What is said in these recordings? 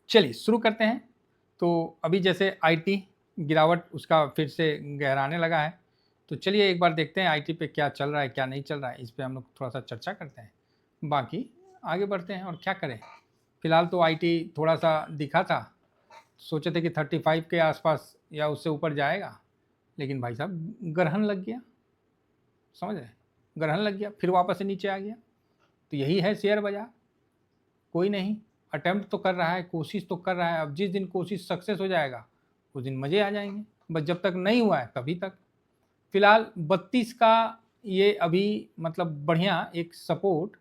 चलिए शुरू करते हैं। तो अभी जैसे आईटी गिरावट उसका फिर से गहराने लगा है, तो चलिए एक बार देखते हैं आईटी पे क्या चल रहा है क्या नहीं चल रहा है, इस पे हम लोग थोड़ा सा चर्चा करते हैं, बाकी आगे बढ़ते हैं। और क्या करें, फिलहाल तो आईटी थोड़ा सा दिखा था, सोचे थे कि 35 के आसपास या उससे ऊपर जाएगा, लेकिन भाई साहब ग्रहण लग गया, समझ रहे, ग्रहण लग गया फिर वापस से नीचे आ गया। तो यही है शेयर बाजार, कोई नहीं, अटेम्प्ट तो कर रहा है, कोशिश तो कर रहा है। अब जिस दिन कोशिश सक्सेस हो जाएगा उस दिन मज़े आ जाएंगे, बस जब तक नहीं हुआ है तभी तक। फिलहाल 32 का ये अभी मतलब बढ़िया एक सपोर्ट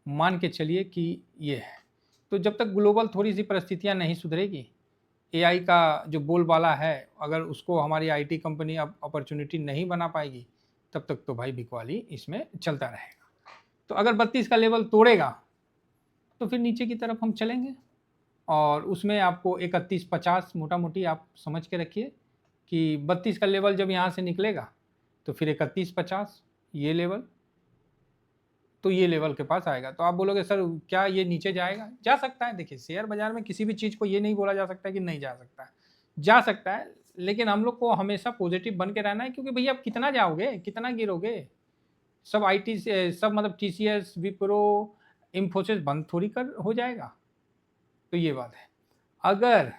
मान के चलिए कि ये है। तो जब तक ग्लोबल थोड़ी सी परिस्थितियां नहीं सुधरेगी, एआई का जो बोलबाला है अगर उसको हमारी आईटी कंपनी अब अपॉर्चुनिटी नहीं बना पाएगी, तब तक तो भाई बिकवाली इसमें चलता रहेगा। तो अगर 32 का लेवल तोड़ेगा तो फिर नीचे की तरफ हम चलेंगे, और उसमें आपको 31-50 मोटा मोटी आप समझ के रखिए कि 32 का लेवल जब यहाँ से निकलेगा तो फिर 31-50 ये लेवल, तो ये लेवल के पास आएगा। तो आप बोलोगे सर क्या ये नीचे जाएगा? जा सकता है। देखिए शेयर बाजार में किसी भी चीज़ को ये नहीं बोला जा सकता कि नहीं जा सकता है, जा सकता है, लेकिन हम लोग को हमेशा पॉजिटिव बन के रहना है, क्योंकि भैया आप कितना जाओगे, कितना गिरोगे। सब आईटी से सब मतलब टीसीएस, विप्रो, इन्फोसिस बंद थोड़ी कर हो जाएगा। तो ये बात है, अगर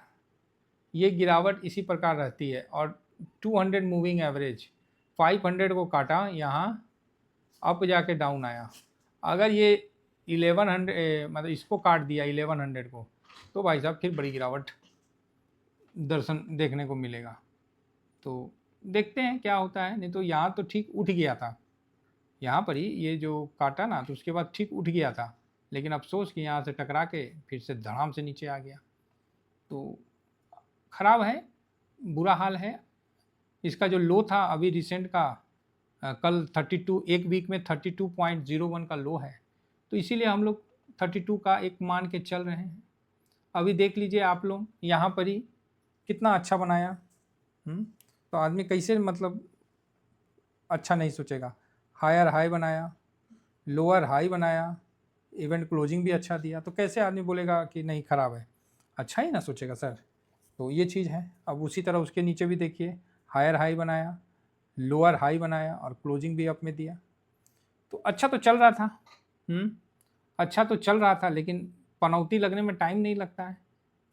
ये गिरावट इसी प्रकार रहती है और 200 मूविंग एवरेज 500 को काटा, यहाँ अप जाके डाउन आया, अगर ये 1100 मतलब इसको काट दिया 1100 को, तो भाई साहब फिर बड़ी गिरावट दर्शन देखने को मिलेगा। तो देखते हैं क्या होता है। नहीं तो यहाँ तो ठीक उठ गया था, यहाँ पर ही ये जो काटा ना, तो उसके बाद ठीक उठ गया था, लेकिन अफसोस कि यहाँ से टकरा के फिर से धड़ाम से नीचे आ गया। तो खराब है, बुरा हाल है। इसका जो लो था अभी रिसेंट का, कल 32, एक वीक में 32.01 का लो है, तो इसीलिए हम लोग 32 का एक मान के चल रहे हैं। अभी देख लीजिए आप लोग यहाँ पर ही कितना अच्छा बनाया। तो आदमी कैसे मतलब अच्छा नहीं सोचेगा। हायर हाई बनाया, लोअर हाई बनाया, इवेंट क्लोजिंग भी अच्छा दिया, तो कैसे आदमी बोलेगा कि नहीं ख़राब है? अच्छा ही ना सोचेगा सर। तो ये चीज़ है। अब उसी तरह उसके नीचे भी देखिए, हायर हाई बनाया, लोअर हाई बनाया और क्लोजिंग भी अप में दिया। तो अच्छा तो चल रहा था, अच्छा तो चल रहा था, लेकिन पनौती लगने में टाइम नहीं लगता है।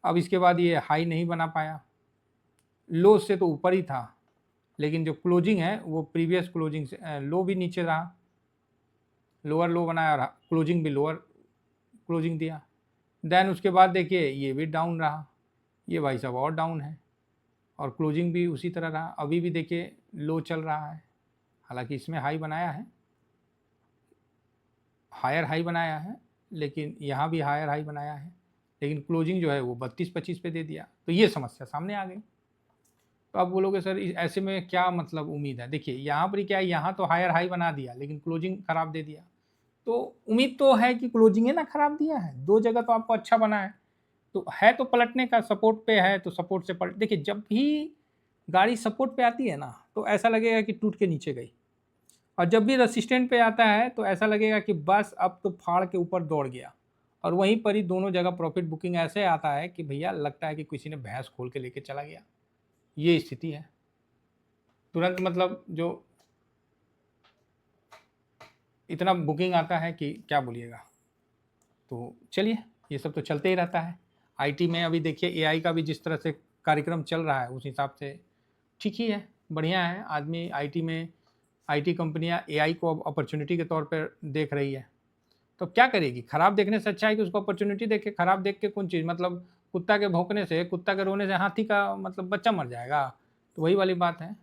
अब इसके बाद ये हाई नहीं बना पाया, लो से तो ऊपर ही था, लेकिन जो क्लोजिंग है वो प्रीवियस क्लोजिंग से लो भी नीचे रहा, लोअर लो बनाया और क्लोजिंग भी लोअर क्लोजिंग दिया। देन उसके बाद देखिए ये भी डाउन रहा, ये भाई साहब और डाउन है, और क्लोजिंग भी उसी तरह रहा। अभी भी देखिए लो चल रहा है, हालांकि इसमें हाई बनाया है, हायर हाई बनाया है, लेकिन यहाँ भी हायर हाई बनाया है, लेकिन क्लोजिंग जो है वो 32-25 पे दे दिया। तो ये समस्या सामने आ गई। तो आप बोलोगे सर ऐसे में क्या मतलब उम्मीद है? देखिए यहाँ पर क्या है, यहाँ तो हायर हाई बना दिया लेकिन क्लोजिंग खराब दे दिया, तो उम्मीद तो है कि क्लोजिंग है ना खराब दिया है, दो जगह तो आपको अच्छा बना है, तो है तो पलटने का, सपोर्ट पे है तो सपोर्ट से पलट। देखिए जब भी गाड़ी सपोर्ट पे आती है ना, तो ऐसा लगेगा कि टूट के नीचे गई, और जब भी रेसिस्टेंट पे आता है तो ऐसा लगेगा कि बस अब तो फाड़ के ऊपर दौड़ गया। और वहीं पर ही दोनों जगह प्रॉफिट बुकिंग ऐसे आता है कि भैया लगता है कि किसी ने भैंस खोल के लेके चला गया, ये स्थिति है। तुरंत मतलब जो इतना बुकिंग आता है कि क्या बोलिएगा। तो चलिए ये सब तो चलते ही रहता है। आईटी में अभी देखिए एआई का भी जिस तरह से कार्यक्रम चल रहा है उस हिसाब से ठीक ही है, बढ़िया है। आदमी आईटी में, आईटी कंपनियां एआई को अब अपॉर्चुनिटी के तौर पर देख रही है, तो क्या करेगी? खराब देखने से अच्छा है कि उसको अपॉर्चुनिटी देखे। खराब देख के कौन चीज़, मतलब कुत्ता के भौंकने से, कुत्ता के रोने से हाथी का मतलब बच्चा मर जाएगा, तो वही वाली बात है।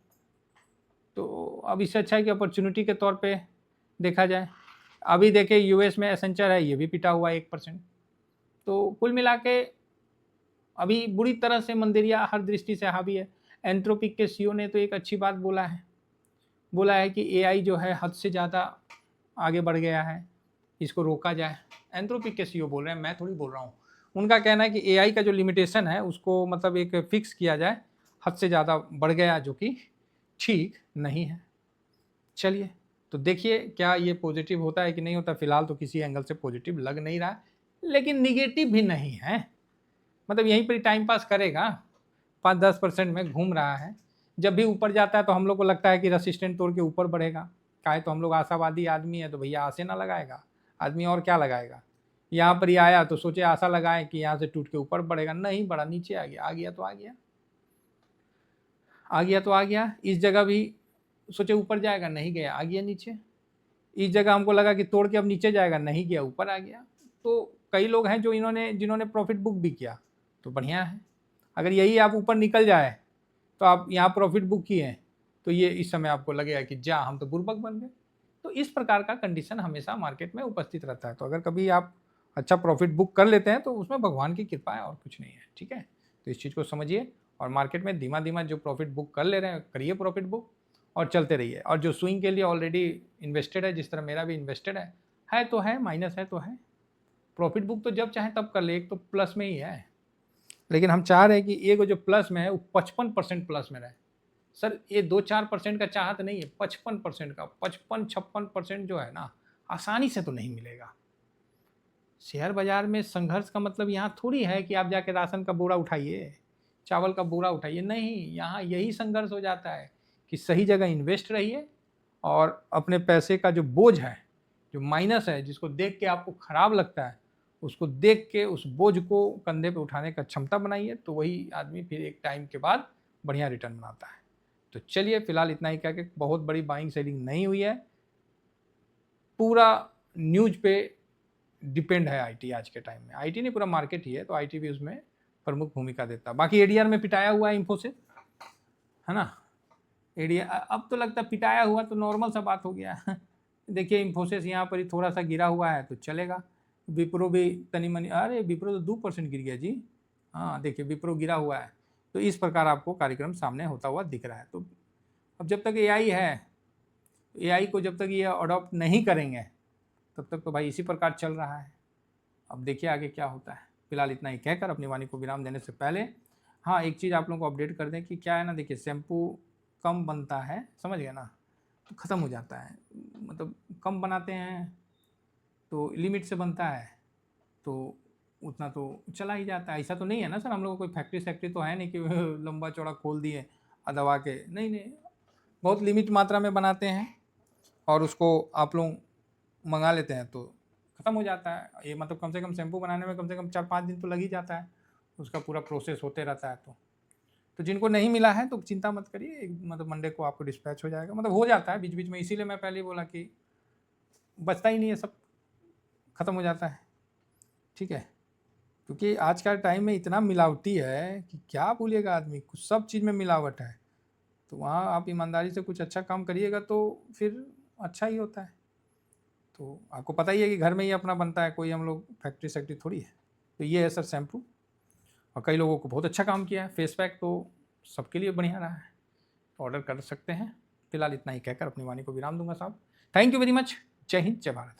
तो अब इससे अच्छा है कि अपॉर्चुनिटी के तौर पे देखा जाए। अभी देखिए यूएस में एसेंचर है, ये भी पिटा हुआ है 1%। तो कुल मिला के अभी बुरी तरह से मंदिरिया हर दृष्टि से हावी है। एंथ्रोपिक के सीईओ ने तो एक अच्छी बात बोला है कि एआई जो है हद से ज़्यादा आगे बढ़ गया है, इसको रोका जाए। एंथ्रोपिक के सीईओ बोल रहे हैं, मैं थोड़ी बोल रहा हूँ। उनका कहना है कि एआई का जो लिमिटेशन है उसको मतलब एक फिक्स किया जाए, हद से ज़्यादा बढ़ गया जो कि ठीक नहीं है। चलिए तो देखिए क्या ये पॉजिटिव होता है कि नहीं होता। फिलहाल तो किसी एंगल से पॉजिटिव लग नहीं रहा है, लेकिन निगेटिव भी नहीं है। मतलब यहीं पर ही टाइम पास करेगा, 5-10% में घूम रहा है। जब भी ऊपर जाता है तो हम लोग को लगता है कि रेसिस्टेंट तोड़ के ऊपर बढ़ेगा, काहे तो हम लोग आशावादी आदमी है, तो भैया आशे ना लगाएगा आदमी, और क्या लगाएगा। यहाँ पर ही आया तो सोचे आशा लगाए कि यहाँ से टूट के ऊपर बढ़ेगा, नहीं बढ़ा, नीचे आ गया, आ गया तो आ गया, आ गया तो आ गया। इस जगह भी सोचे ऊपर जाएगा, नहीं गया, आ गया नीचे। इस जगह हमको लगा कि तोड़ के अब नीचे जाएगा, नहीं गया, ऊपर आ गया। तो कई लोग हैं जो जिन्होंने प्रॉफिट बुक भी किया, तो बढ़िया है। अगर यही आप ऊपर निकल जाए तो आप यहाँ प्रॉफिट बुक किए हैं, तो ये इस समय आपको लगेगा कि जा हम तो बुर्बक बन गए। तो इस प्रकार का कंडीशन हमेशा मार्केट में उपस्थित रहता है। तो अगर कभी आप अच्छा प्रॉफिट बुक कर लेते हैं तो उसमें भगवान की कृपा है और कुछ नहीं है, ठीक है। तो इस चीज़ को समझिए, और मार्केट में धीमा धीमा जो प्रॉफिट बुक कर ले रहे हैं करिए प्रॉफिट बुक, और चलते रहिए। और जो स्विंग के लिए ऑलरेडी इन्वेस्टेड है, जिस तरह मेरा भी इन्वेस्टेड है तो है, माइनस है तो है, प्रॉफिट बुक तो जब चाहे तब कर ले, एक तो प्लस में ही है। लेकिन हम चाह रहे हैं कि एक जो प्लस में है वो 55% प्लस में रहे। सर ये 2-4% का चाहत नहीं है, 55% का, 55-56% जो है ना, आसानी से तो नहीं मिलेगा। शेयर बाजार में संघर्ष का मतलब यहाँ थोड़ी है कि आप जाके राशन का बोरा उठाइए, चावल का बोरा उठाइए, नहीं, यहाँ यही संघर्ष हो जाता है कि सही जगह इन्वेस्ट रहिए, और अपने पैसे का जो बोझ है, जो माइनस है, जिसको देख के आपको खराब लगता है, उसको देख के उस बोझ को कंधे पे उठाने का क्षमता बनाइए, तो वही आदमी फिर एक टाइम के बाद बढ़िया रिटर्न बनाता है। तो चलिए फिलहाल इतना ही कह के, बहुत बड़ी बाइंग सेलिंग नहीं हुई है, पूरा न्यूज पे डिपेंड है आईटी आज के टाइम में। आईटी नहीं, पूरा मार्केट ही है, तो आईटी भी उसमें प्रमुख भूमिका देता है। बाकी एडीआर में पिटाया हुआ है इन्फोसिस, है ना। एडीआर अब तो लगता है पिटाया हुआ तो नॉर्मल सा बात हो गया। देखिए इन्फोसिस यहाँ पर ही थोड़ा सा गिरा हुआ है तो चलेगा। विप्रो भी तनी मनी, अरे विप्रो तो 2% गिर गया जी। हाँ देखिए विप्रो गिरा हुआ है। तो इस प्रकार आपको कार्यक्रम सामने होता हुआ दिख रहा है। तो अब जब तक एआई है, एआई को जब तक ये अडॉप्ट नहीं करेंगे तब तक तो भाई इसी प्रकार चल रहा है। अब देखिए आगे क्या होता है। फिलहाल इतना ही कहकर अपनी वाणी को विराम देने से पहले हाँ एक चीज़ आप लोगों को अपडेट कर दें कि क्या है ना, देखिए शैम्पू कम बनता है, समझ गए ना, तो ख़त्म हो जाता है। मतलब कम बनाते हैं तो लिमिट से बनता है, तो उतना तो चला ही जाता है। ऐसा तो नहीं है ना सर, हम लोग कोई फैक्ट्री सैक्ट्री तो है नहीं कि लंबा चौड़ा खोल दिए दबा के, नहीं नहीं, बहुत लिमिट मात्रा में बनाते हैं और उसको आप लोग मंगा लेते हैं तो ख़त्म हो जाता है। ये मतलब कम से कम शैम्पू बनाने में कम से कम 4-5 दिन तो लग ही जाता है, उसका पूरा प्रोसेस होते रहता है। तो जिनको नहीं मिला है तो चिंता मत करिए, मतलब मंडे को आपको डिस्पैच हो जाएगा, मतलब हो जाता है बीच बीच में। इसीलिए मैं पहले ही बोला कि बचता ही नहीं है, सब ख़त्म हो जाता है, ठीक है। क्योंकि आज का टाइम में इतना मिलावटी है कि क्या बोलिएगा आदमी, कुछ सब चीज़ में मिलावट है। तो वहाँ आप ईमानदारी से कुछ अच्छा काम करिएगा तो फिर अच्छा ही होता है। तो आपको पता ही है कि घर में ही अपना बनता है, कोई हम लोग फैक्ट्री सैक्ट्री थोड़ी है। तो ये है सर शैम्पू, और कई लोगों को बहुत अच्छा काम किया है। फेस पैक तो सबके लिए बढ़िया रहा है, तो ऑर्डर कर सकते हैं। फिलहाल इतना ही कहकर अपनी वाणी को विराम दूंगा साहब। Thank you very much. जय हिंद, जय भारत।